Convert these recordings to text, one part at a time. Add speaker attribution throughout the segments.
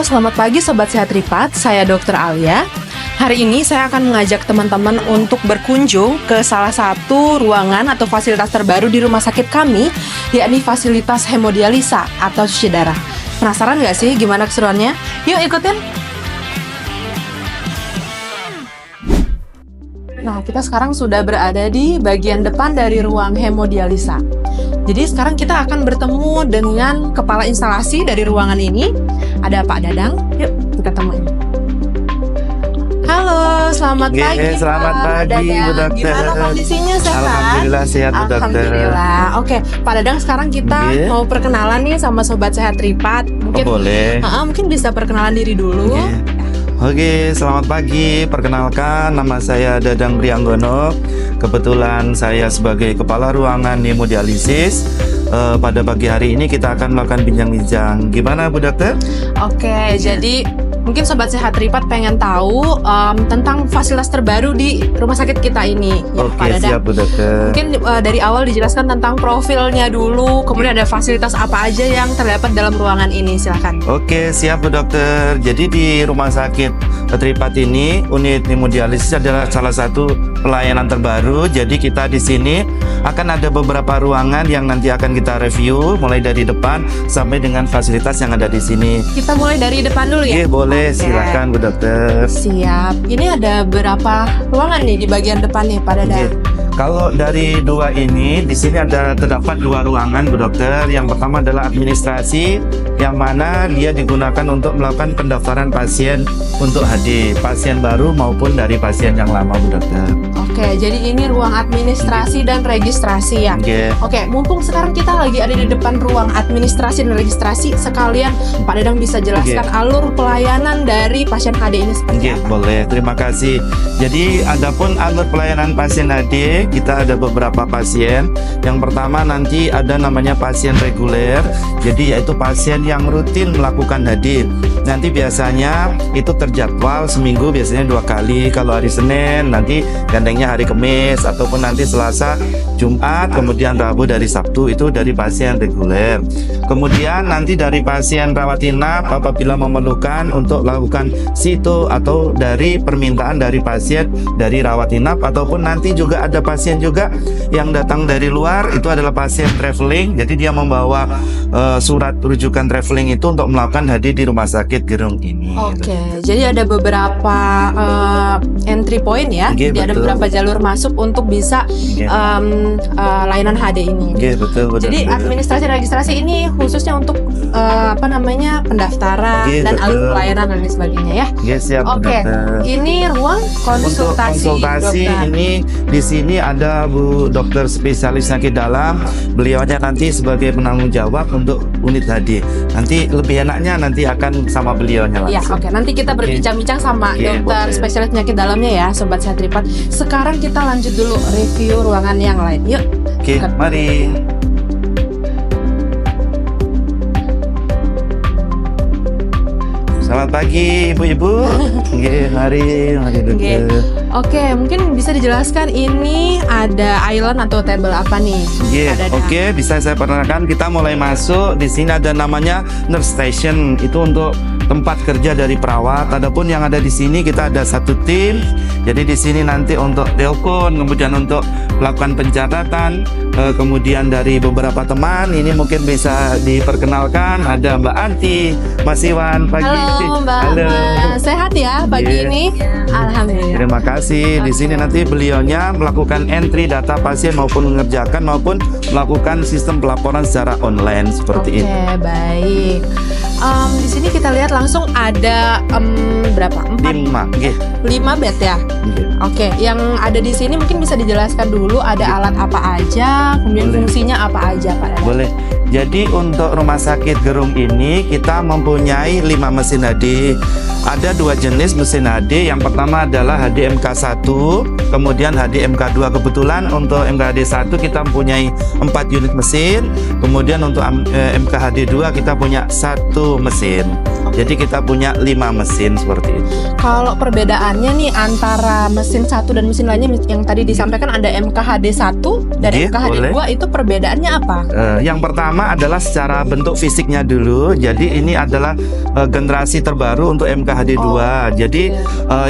Speaker 1: selamat pagi Sobat Sehat Ripat, saya Dr. Alia. Hari ini saya akan mengajak teman-teman untuk berkunjung ke salah satu ruangan atau fasilitas terbaru di rumah sakit kami, yakni fasilitas hemodialisa atau cuci darah. Penasaran nggak sih gimana keseruannya? Yuk ikutin! Nah, kita sekarang sudah berada di bagian depan dari ruang hemodialisa. Jadi sekarang kita akan bertemu dengan kepala instalasi dari ruangan ini. Ada Pak Dadang. Yuk kita temuin. Halo, selamat pagi.
Speaker 2: Selamat pagi, Bu Dokter.
Speaker 1: Gimana kondisinya, sehat?
Speaker 2: Alhamdulillah sehat, Bu Dokter.
Speaker 1: Alhamdulillah. Oke, Pak Dadang, sekarang kita mau perkenalan nih sama Sobat Sehat Ripat. Mungkin
Speaker 2: boleh.
Speaker 1: Mungkin bisa perkenalan diri dulu.
Speaker 2: Oke, selamat pagi. Perkenalkan, nama saya Dadang Prianggono. Kebetulan saya sebagai kepala ruangan hemodialisis. Pada pagi hari ini kita akan melakukan bincang-bincang. Gimana, Bu Dokter?
Speaker 1: Oke, jadi mungkin Sobat Sehat Ripat pengen tahu tentang fasilitas terbaru di rumah sakit kita ini. Ya,
Speaker 2: Oke, siap, Bu Dokter.
Speaker 1: Mungkin dari awal dijelaskan tentang profilnya dulu, kemudian ada fasilitas apa aja yang terdapat dalam ruangan ini, silakan.
Speaker 2: Oke, siap, Bu Dokter. Jadi di rumah sakit Tripat ini, unit hemodialisis adalah salah satu pelayanan terbaru. Jadi kita di sini akan ada beberapa ruangan yang nanti akan kita review, mulai dari depan sampai dengan fasilitas yang ada di sini.
Speaker 1: Kita mulai dari depan dulu ya?
Speaker 2: Oke, boleh. Silakan, Bu Dokter.
Speaker 1: Siap. Ini ada berapa ruangan nih di bagian depan nih, Pak Dadang?
Speaker 2: Kalau dari dua ini, di sini terdapat dua ruangan, Bu Dokter. Yang pertama adalah administrasi, yang mana dia digunakan untuk melakukan pendaftaran pasien untuk HD, pasien baru maupun dari pasien yang lama, Bu Dokter.
Speaker 1: Oke, jadi ini ruang administrasi dan registrasi ya. Oke, mumpung sekarang kita lagi ada di depan ruang administrasi dan registrasi, sekalian Pak Dadang bisa jelaskan alur pelayanan dari pasien HD ini seperti apa?
Speaker 2: Boleh, terima kasih. Jadi adapun alur pelayanan pasien HD, kita ada beberapa pasien. Yang pertama nanti ada namanya pasien reguler, jadi yaitu pasien yang rutin melakukan HD. Nanti biasanya itu terjadwal seminggu, biasanya 2 kali. Kalau hari Senin, nanti gandengnya hari Kamis, ataupun nanti Selasa, Jumat, kemudian Rabu dari Sabtu, itu dari pasien reguler. Kemudian nanti dari pasien rawat inap apabila memerlukan untuk melakukan situ, atau dari permintaan dari pasien dari rawat inap, ataupun nanti juga ada pasien juga yang datang dari luar, itu adalah pasien traveling. Jadi dia membawa surat rujukan traveling itu untuk melakukan HD di rumah sakit Gerung ini.
Speaker 1: Oke, jadi ada beberapa entry point ya. Jadi ada beberapa jalur masuk untuk bisa layanan HD ini.
Speaker 2: Betul.
Speaker 1: Jadi administrasi registrasi ini khususnya untuk pendaftaran dan alur pelayanan dan lain sebagainya ya.
Speaker 2: Siap.
Speaker 1: Oke, ini ruang konsultasi.
Speaker 2: Untuk konsultasi ini di sini ada Bu Dokter spesialis penyakit dalam. Beliaunya nanti sebagai penanggung jawab untuk unit HD. Nanti lebih enaknya nanti akan sama beliaunya langsung.
Speaker 1: Ya, oke. Nanti kita berbincang-bincang sama dokter spesialis penyakit dalamnya ya, Sobat Sehat Ripat. Sekarang kita lanjut dulu review ruangan yang lain. Yuk.
Speaker 2: Oke, mari. Selamat pagi Ibu-ibu. Mari dokter.
Speaker 1: Oke, mungkin bisa dijelaskan ini ada island atau table apa nih?
Speaker 2: Oke, bisa saya perkenalkan. Kita mulai masuk. Di sini ada namanya nurse station. Itu untuk tempat kerja dari perawat. Adapun yang ada di sini kita ada satu tim. Jadi di sini nanti untuk telepon, kemudian untuk melakukan pencatatan, kemudian dari beberapa teman ini mungkin bisa diperkenalkan. Ada Mbak Anti, Mas Iwan pagi.
Speaker 1: Halo Mbak.
Speaker 2: Halo.
Speaker 1: Sehat ya pagi ini? Alhamdulillah.
Speaker 2: Terima kasih. Di sini nanti beliaunya melakukan entry data pasien maupun mengerjakan maupun melakukan sistem pelaporan secara online seperti ini.
Speaker 1: Oke, baik. Di sini kita lihat langsung ada berapa? 5 bed ya. Oke, yang ada di sini mungkin bisa dijelaskan dulu ada alat apa aja, kemudian fungsinya apa aja, Pak Dadang?
Speaker 2: Boleh. Jadi untuk rumah sakit Gerung ini kita mempunyai 5 mesin HD. Ada 2 jenis mesin HD. Yang pertama adalah HDMK MK1, kemudian HD MK2. Kebetulan untuk MKHD 1 kita mempunyai 4 unit mesin, kemudian untuk MKHD 2 kita punya 1 mesin. Jadi kita punya 5 mesin seperti itu.
Speaker 1: Kalau perbedaannya nih antara mesin satu dan mesin lainnya yang tadi disampaikan ada MKHD 1 dan
Speaker 2: Iya,
Speaker 1: MKHD 2 itu perbedaannya apa?
Speaker 2: Yang pertama adalah secara bentuk fisiknya dulu. Jadi ini adalah generasi terbaru untuk MKHD 2. Jadi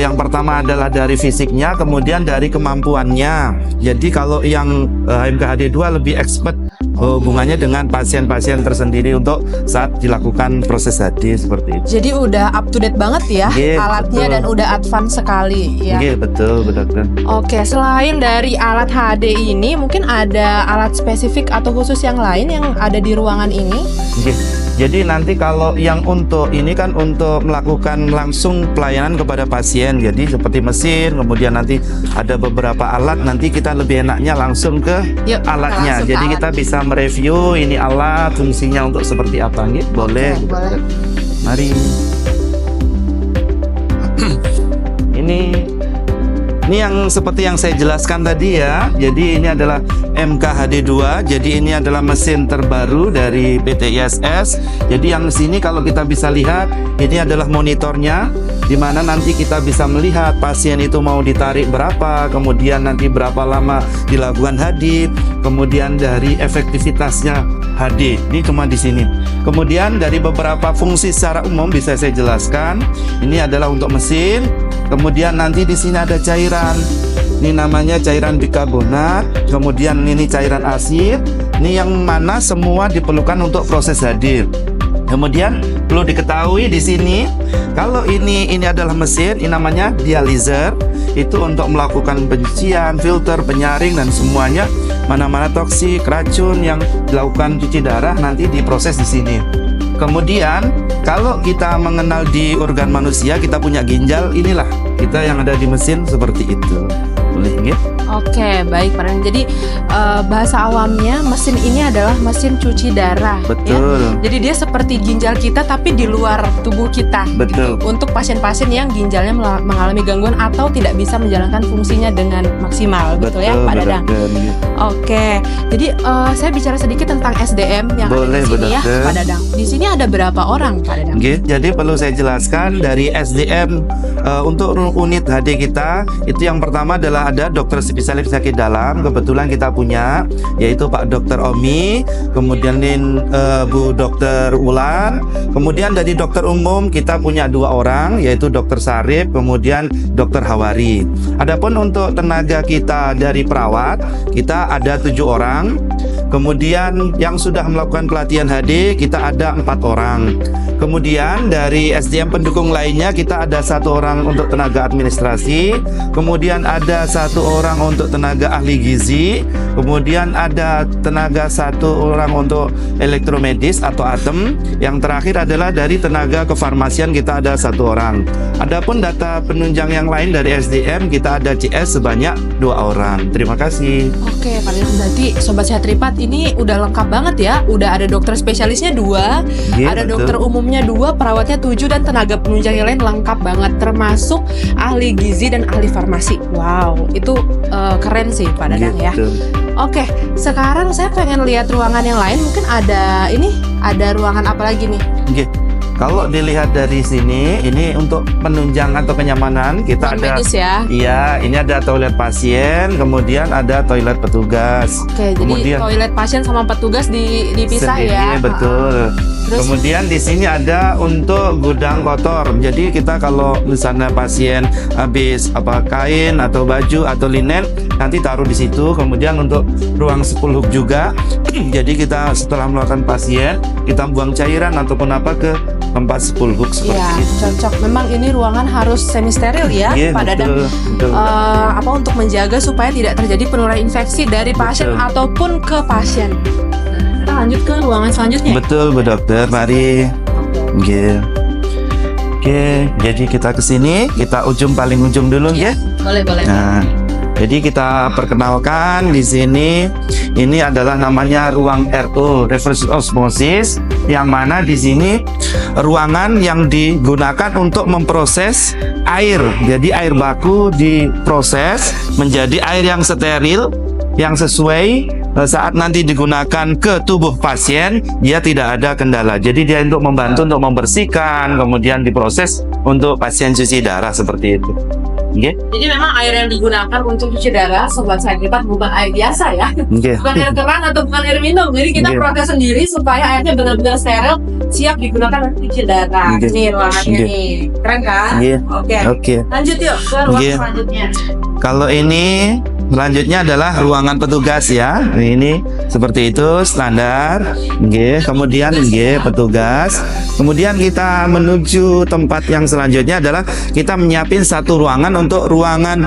Speaker 2: yang pertama adalah dari fisiknya, kemudian dari kemampuannya. Jadi kalau yang MKHD 2 lebih expert hubungannya dengan pasien-pasien tersendiri untuk saat dilakukan proses HD seperti itu.
Speaker 1: Jadi udah up to date banget ya
Speaker 2: Iya,
Speaker 1: alatnya
Speaker 2: betul.
Speaker 1: dan udah advance sekali ya.
Speaker 2: Iya, betul, betul.
Speaker 1: Oke, selain dari alat HD ini, mungkin ada alat spesifik atau khusus yang lain yang ada di ruangan ini?
Speaker 2: Oke. Jadi nanti kalau yang untuk ini kan untuk melakukan langsung pelayanan kepada pasien. Jadi seperti mesin, kemudian nanti ada beberapa alat, nanti kita lebih enaknya langsung ke
Speaker 1: Yuk,
Speaker 2: alatnya.
Speaker 1: langsung ke
Speaker 2: Jadi
Speaker 1: alat.
Speaker 2: kita bisa mereview ini alat, fungsinya untuk seperti apa, gitu. Boleh.
Speaker 1: Oke, boleh.
Speaker 2: Mari. Ini yang seperti yang saya jelaskan tadi ya. Jadi ini adalah MKHD 2. Jadi ini adalah mesin terbaru dari PT ISS. Jadi yang di sini kalau kita bisa lihat, ini adalah monitornya, di mana nanti kita bisa melihat pasien itu mau ditarik berapa, kemudian nanti berapa lama dilakukan HD, kemudian dari efektivitasnya HD. Ini cuma di sini. Kemudian dari beberapa fungsi secara umum bisa saya jelaskan. Ini adalah untuk mesin. Kemudian nanti di sini ada cairan. Ini namanya cairan bikarbonat. Kemudian ini cairan asid. Ini yang mana semua diperlukan untuk proses HD. Kemudian perlu diketahui di sini, kalau ini adalah mesin, ini namanya dializer. Itu untuk melakukan pencucian, filter, penyaring dan semuanya mana-mana toksik, racun yang dilakukan cuci darah nanti diproses di sini. Kemudian kalau kita mengenal di organ manusia, kita punya ginjal, inilah kita yang ada di mesin seperti itu. Boleh ya?
Speaker 1: Oke, baik Pak Danang. Jadi bahasa awamnya mesin ini adalah mesin cuci darah.
Speaker 2: Betul.
Speaker 1: Ya? Jadi dia seperti ginjal kita tapi di luar tubuh kita.
Speaker 2: Betul.
Speaker 1: Untuk pasien-pasien yang ginjalnya mengalami gangguan atau tidak bisa menjalankan fungsinya dengan maksimal, betul ya Pak Dadang?
Speaker 2: Betul.
Speaker 1: Oke, jadi saya bicara sedikit tentang SDM yang
Speaker 2: Boleh,
Speaker 1: ada di sini ya
Speaker 2: betul.
Speaker 1: Pak Dadang. Di sini ada berapa orang Pak Dadang?
Speaker 2: Oke, jadi perlu saya jelaskan dari SDM untuk unit HD kita itu yang pertama adalah ada dokter spesialis penyakit dalam, kebetulan kita punya, yaitu Pak Dokter Omi, kemudian Bu Dokter Wulan, kemudian dari dokter umum kita punya 2 orang, yaitu Dokter Sarip, kemudian Dokter Hawari. Adapun untuk tenaga kita dari perawat, kita ada 7 orang. Kemudian yang sudah melakukan pelatihan HD kita ada 4 orang. Kemudian dari SDM pendukung lainnya kita ada 1 orang untuk tenaga administrasi. Kemudian ada 1 orang untuk tenaga ahli gizi. Kemudian ada tenaga 1 orang untuk elektromedis atau ATEM. Yang terakhir adalah dari tenaga kefarmasian kita ada 1 orang. Adapun data penunjang yang lain dari SDM kita ada CS sebanyak 2 orang. Terima kasih.
Speaker 1: Oke, Pak Dadang, berarti Sobat Sehat Tripat ini udah lengkap banget ya. Udah ada dokter spesialisnya 2,
Speaker 2: Iya,
Speaker 1: ada
Speaker 2: betul.
Speaker 1: dokter umumnya 2, perawatnya 7, dan tenaga penunjang yang lain lengkap banget, termasuk ahli gizi dan ahli farmasi. Wow, itu keren sih Pak Dadang ya.
Speaker 2: Gitu.
Speaker 1: Oke, sekarang saya pengen lihat ruangan yang lain. Mungkin ada ruangan apa lagi nih?
Speaker 2: Oke. Kalau dilihat dari sini, ini untuk penunjang atau kenyamanan kita
Speaker 1: Ruang
Speaker 2: ada.
Speaker 1: medis ya.
Speaker 2: Iya, ini ada toilet pasien, kemudian ada toilet petugas.
Speaker 1: Oke, jadi toilet pasien sama petugas dipisah
Speaker 2: sendiri,
Speaker 1: ya.
Speaker 2: betul.
Speaker 1: Terus?
Speaker 2: Kemudian di sini ada untuk gudang kotor. Jadi kita kalau misalnya pasien habis kain atau baju atau linen, nanti taruh di situ. Kemudian untuk ruang 10 juga. Jadi kita setelah melakukan pasien, kita buang cairan ataupun apa ke tempat 10 seperti
Speaker 1: Iya,
Speaker 2: itu.
Speaker 1: cocok. Memang ini ruangan harus semi steril ya,
Speaker 2: Iya,
Speaker 1: Pak Dadang.
Speaker 2: betul.
Speaker 1: Untuk menjaga supaya tidak terjadi penularan infeksi dari pasien
Speaker 2: Betul.
Speaker 1: ataupun ke pasien. Kita lanjut ke ruangan selanjutnya.
Speaker 2: Betul, Bu Dokter. Mari. Oke. Oke, jadi kita ke sini, kita paling ujung dulu
Speaker 1: Iya,
Speaker 2: ya.
Speaker 1: boleh.
Speaker 2: Nah, Jadi kita perkenalkan di sini, ini adalah namanya ruang RO, reverse osmosis, yang mana di sini ruangan yang digunakan untuk memproses air. Jadi air baku diproses menjadi air yang steril, yang sesuai saat nanti digunakan ke tubuh pasien, dia tidak ada kendala. Jadi dia untuk membantu untuk membersihkan, kemudian diproses untuk pasien cuci darah seperti itu. Okay.
Speaker 1: Jadi memang air yang digunakan untuk cuci darah sobat saya kita bukan air biasa ya,
Speaker 2: Okay.
Speaker 1: bukan air keran atau bukan air minum. Jadi kita
Speaker 2: Okay.
Speaker 1: proses sendiri supaya airnya benar-benar steril, siap digunakan untuk cuci darah.
Speaker 2: Okay.
Speaker 1: Ini ruangannya
Speaker 2: Okay.
Speaker 1: nih, keren kan?
Speaker 2: Okay.
Speaker 1: Oke.
Speaker 2: Okay.
Speaker 1: Lanjut yuk ke ruang
Speaker 2: Okay.
Speaker 1: selanjutnya.
Speaker 2: Kalau ini selanjutnya adalah ruangan petugas ya. Ini seperti itu standar. Kemudian petugas. Kemudian kita menuju tempat yang selanjutnya adalah kita menyiapin satu ruangan untuk ruangan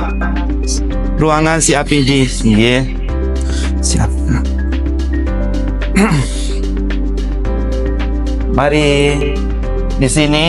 Speaker 2: CAPD. Siap. Mari di sini.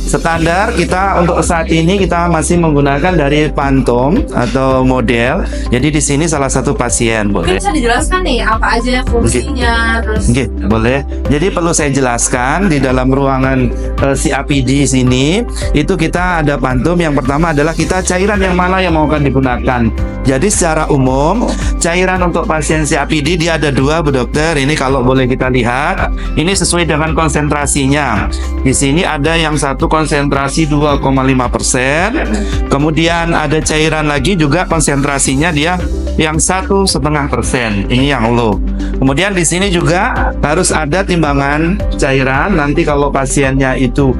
Speaker 2: Standar kita untuk saat ini kita masih menggunakan dari Phantom atau model. Jadi di sini salah satu pasien,
Speaker 1: Mungkin
Speaker 2: boleh.
Speaker 1: bisa dijelaskan nih apa aja fungsinya, terus
Speaker 2: Oke, boleh. Jadi perlu saya jelaskan di dalam ruangan CAPD sini itu kita ada Phantom. Yang pertama adalah kita cairan yang mana yang mau akan digunakan. Jadi secara umum cairan untuk pasien CAPD dia ada dua, Bu Dokter. Ini kalau boleh kita lihat, ini sesuai dengan konsentrasinya. Di sini ada yang satu konsentrasi 2,5%. Kemudian ada cairan lagi juga konsentrasinya dia yang 1,5%. Ini yang low. Kemudian di sini juga harus ada timbangan cairan. Nanti kalau pasiennya itu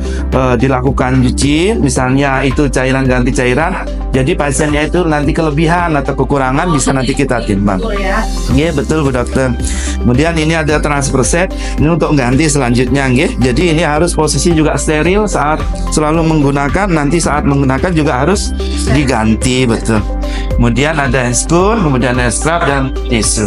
Speaker 2: dilakukan cuci, misalnya itu cairan ganti cairan, jadi pasiennya itu nanti kelebihan atau kekurangan bisa nanti kita timbang.
Speaker 1: betul ya.
Speaker 2: Iya betul Bu Dokter. Kemudian ini ada transfer set, ini untuk ganti selanjutnya, nggih. Jadi ini harus posisi juga steril saat selalu menggunakan, nanti saat menggunakan juga harus diganti, betul. Kemudian ada handscoon, kemudian ada scrub dan tisu.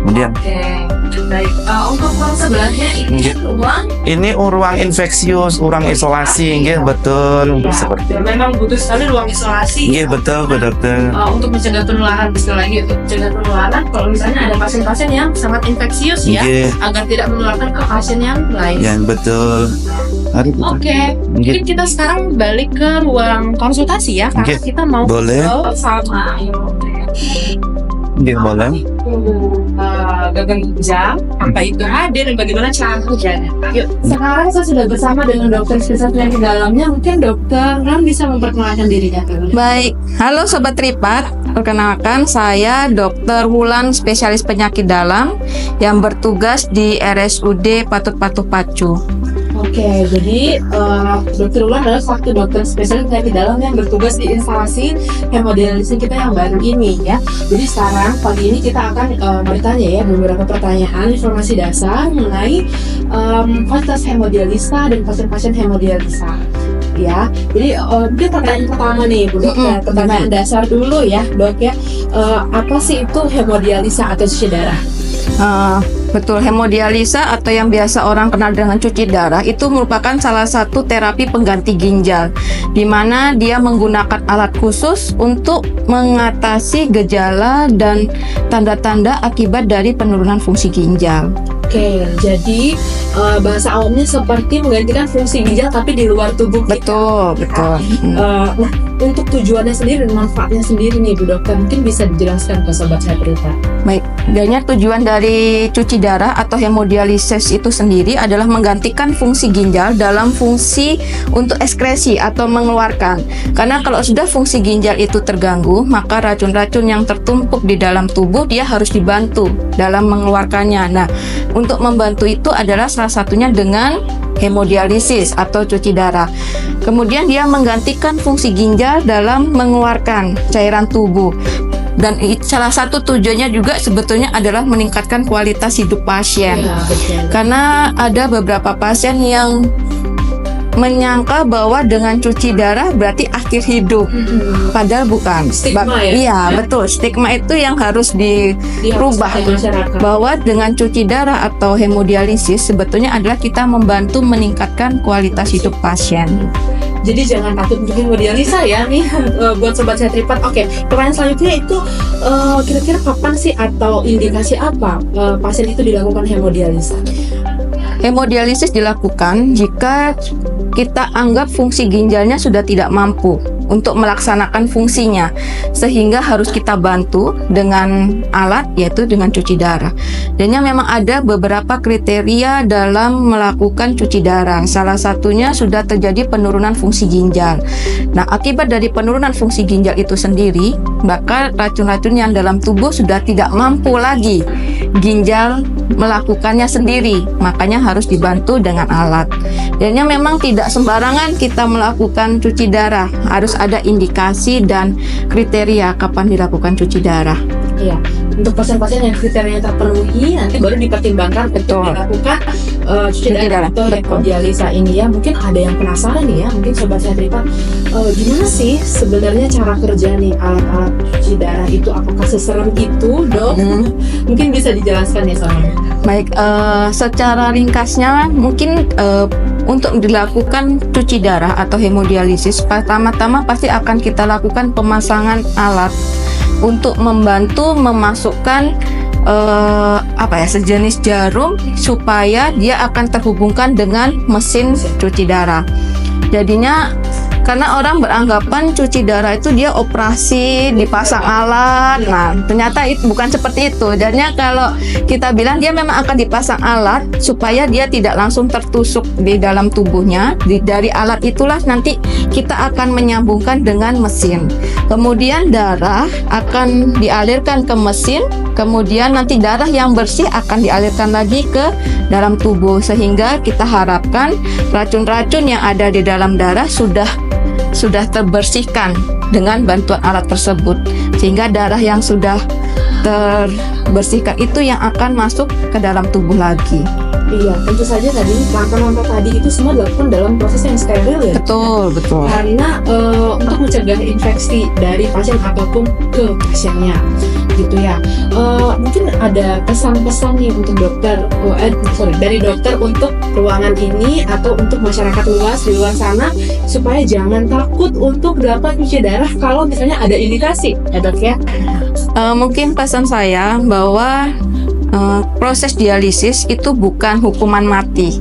Speaker 2: Kemudian
Speaker 1: Oke, baik. Untuk ruang sebelahnya ini ruang
Speaker 2: ini ruang infeksius, ruang isolasi, nggih betul. Seperti
Speaker 1: memang butuh sekali ruang isolasi.
Speaker 2: nggih betul Bu Dokter.
Speaker 1: Untuk mencegah penularan, sekali lagi untuk mencegah penularan kalau misalnya ada pasien-pasien yang sangat infeksius ya,
Speaker 2: Nggih.
Speaker 1: agar tidak menularkan ke pasien yang lain.
Speaker 2: Yang betul. Mari Bu.
Speaker 1: Oke, mungkin kita sekarang balik ke ruang konsultasi ya, karena
Speaker 2: Nggih.
Speaker 1: kita mau
Speaker 2: Boleh.
Speaker 1: ngobrol sama
Speaker 2: Nggih boleh.
Speaker 1: gagal ginjal, apa itu hadir dan bagaimana cara kerjanya. Yuk, sekarang saya sudah bersama dengan dokter spesialis penyakit dalamnya. Mungkin dokter Ram bisa memperkenalkan dirinya.
Speaker 3: Baik, halo Sobat Tripat. Perkenalkan saya Dr. Wulan, spesialis penyakit dalam yang bertugas di RSUD Patut Patuh Pacu.
Speaker 1: Oke, jadi Dokter Ulan adalah satu dokter spesialis penyakit dalam yang bertugas di instalasi hemodialisis kita yang baru ini ya. Jadi sekarang pagi ini kita akan bertanya ya beberapa pertanyaan informasi dasar mengenai fasilitas hemodialisa dan pasien-pasien hemodialisa. Ya, jadi mungkin pertanyaan pertama nih Bu Dokter, pertanyaan dasar dulu ya Dok ya. Apa sih itu hemodialisa atau cuci darah?
Speaker 3: Betul, hemodialisa atau yang biasa orang kenal dengan cuci darah itu merupakan salah satu terapi pengganti ginjal, di mana dia menggunakan alat khusus untuk mengatasi gejala dan tanda-tanda akibat dari penurunan fungsi ginjal.
Speaker 1: Oke, jadi bahasa awamnya seperti menggantikan fungsi ginjal tapi di luar tubuh kita.
Speaker 3: Betul, betul.
Speaker 1: Nah, untuk tujuannya sendiri dan manfaatnya sendiri nih Bu Dokter, mungkin bisa dijelaskan ke Sobat Saya Berita.
Speaker 3: Baik, banyak tujuan dari cuci darah atau hemodialisis itu sendiri adalah menggantikan fungsi ginjal dalam fungsi untuk ekskresi atau mengeluarkan. Karena kalau sudah fungsi ginjal itu terganggu, maka racun-racun yang tertumpuk di dalam tubuh dia harus dibantu dalam mengeluarkannya. Nah, untuk membantu itu adalah salah satunya dengan hemodialisis atau cuci darah. Kemudian dia menggantikan fungsi ginjal dalam mengeluarkan cairan tubuh. Dan salah satu tujuannya juga sebetulnya adalah meningkatkan kualitas hidup pasien.
Speaker 1: Ya, betul.
Speaker 3: Karena ada beberapa pasien yang menyangka bahwa dengan cuci darah berarti akhir hidup. Padahal bukan.
Speaker 1: Stigma ya?
Speaker 3: Iya, betul. Stigma itu yang harus dirubah.
Speaker 1: Dihapuskan masyarakat.
Speaker 3: Bahwa dengan cuci darah atau hemodialisis sebetulnya adalah kita membantu meningkatkan kualitas hidup pasien.
Speaker 1: Jadi jangan takut untuk hemodialisa ya nih buat sobat sehat Tripat. Oke, pertanyaan selanjutnya itu kira-kira kapan sih atau indikasi apa pasien itu dilakukan hemodialisa?
Speaker 3: Hemodialisis dilakukan jika kita anggap fungsi ginjalnya sudah tidak mampu untuk melaksanakan fungsinya, sehingga harus kita bantu dengan alat, yaitu dengan cuci darah. Dan yang memang ada beberapa kriteria dalam melakukan cuci darah. Salah satunya sudah terjadi penurunan fungsi ginjal. Nah, akibat dari penurunan fungsi ginjal itu sendiri, maka racun-racun yang dalam tubuh sudah tidak mampu lagi ginjal melakukannya sendiri, makanya harus dibantu dengan alat. Dan yang memang tidak sembarangan kita melakukan cuci darah, harus ada indikasi dan kriteria kapan dilakukan cuci darah.
Speaker 1: Iya, untuk pasien-pasien yang kriterianya terpenuhi nanti baru dipertimbangkan untuk
Speaker 3: Betul.
Speaker 1: dilakukan cuci
Speaker 3: Cuci
Speaker 1: darah
Speaker 3: darah,
Speaker 1: atau
Speaker 3: betul.
Speaker 1: hemodialisa ini ya. Mungkin ada yang penasaran nih ya, mungkin sobat sehat Tripat, gimana sih sebenarnya cara kerja nih alat-alat cuci darah itu, apakah seserem itu, Dok? Mungkin bisa dijelaskan ya soalnya.
Speaker 3: Baik, secara ringkasnya mungkin untuk dilakukan cuci darah atau hemodialisis, pertama-tama pasti akan kita lakukan pemasangan alat untuk membantu memasukkan sejenis jarum supaya dia akan terhubungkan dengan mesin cuci darah. Jadinya karena orang beranggapan cuci darah itu dia operasi dipasang alat, nah ternyata itu bukan seperti itu. Jadinya kalau kita bilang dia memang akan dipasang alat supaya dia tidak langsung tertusuk di dalam tubuhnya. Dari alat itulah nanti kita akan menyambungkan dengan mesin. Kemudian darah akan dialirkan ke mesin, kemudian nanti darah yang bersih akan dialirkan lagi ke dalam tubuh, sehingga kita harapkan racun-racun yang ada di dalam darah sudah terbersihkan dengan bantuan alat tersebut, sehingga darah yang sudah terbersihkan itu yang akan masuk ke dalam tubuh lagi.
Speaker 1: Iya, tentu saja tadi langkah-langkah tadi itu semua dilakukan dalam proses yang steril ya.
Speaker 3: Betul.
Speaker 1: Karena untuk mencegah infeksi dari pasien ataupun ke pasiennya, gitu ya. Mungkin ada pesan-pesan nih untuk dokter, dari dokter untuk ruangan ini atau untuk masyarakat luas di luar sana supaya jangan takut untuk dapat cuci darah kalau misalnya ada indikasi, ya Dok ya.
Speaker 3: Mungkin pesan saya bahwa proses dialisis itu bukan hukuman mati,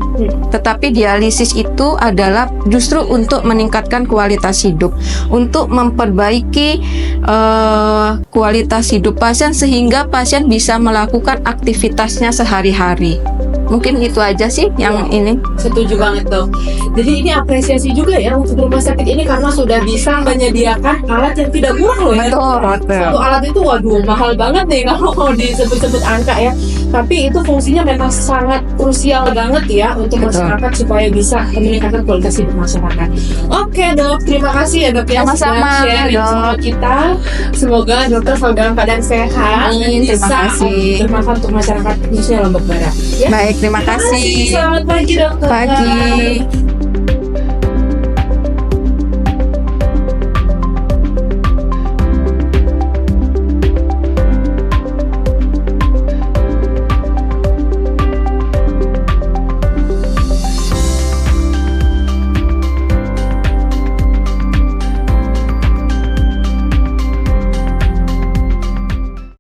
Speaker 3: tetapi dialisis itu adalah justru untuk meningkatkan kualitas hidup, untuk memperbaiki kualitas hidup pasien sehingga pasien bisa melakukan aktivitasnya sehari-hari. Mungkin itu aja sih yang ini.
Speaker 1: Setuju banget Dok. Jadi ini apresiasi juga ya untuk rumah sakit ini karena sudah bisa menyediakan alat yang tidak murah loh ya. Satu alat itu waduh mahal banget nih kalau disebut-sebut angka ya. Tapi itu fungsinya memang sangat krusial banget ya untuk masyarakat supaya bisa meningkatkan kualitas hidup masyarakat. Oke Dok, terima kasih ya Dok ya
Speaker 3: Sama-sama,
Speaker 1: sudah sharing
Speaker 3: Dok.
Speaker 1: sama kita. Semoga dokter selalu dalam keadaan sehat.
Speaker 3: Amin, terima
Speaker 1: Bisa
Speaker 3: kasih.
Speaker 1: bermanfaat untuk masyarakat khususnya Lombok Barat. Ya.
Speaker 3: Baik, terima kasih.
Speaker 1: Selamat pagi dokter.
Speaker 3: Pagi.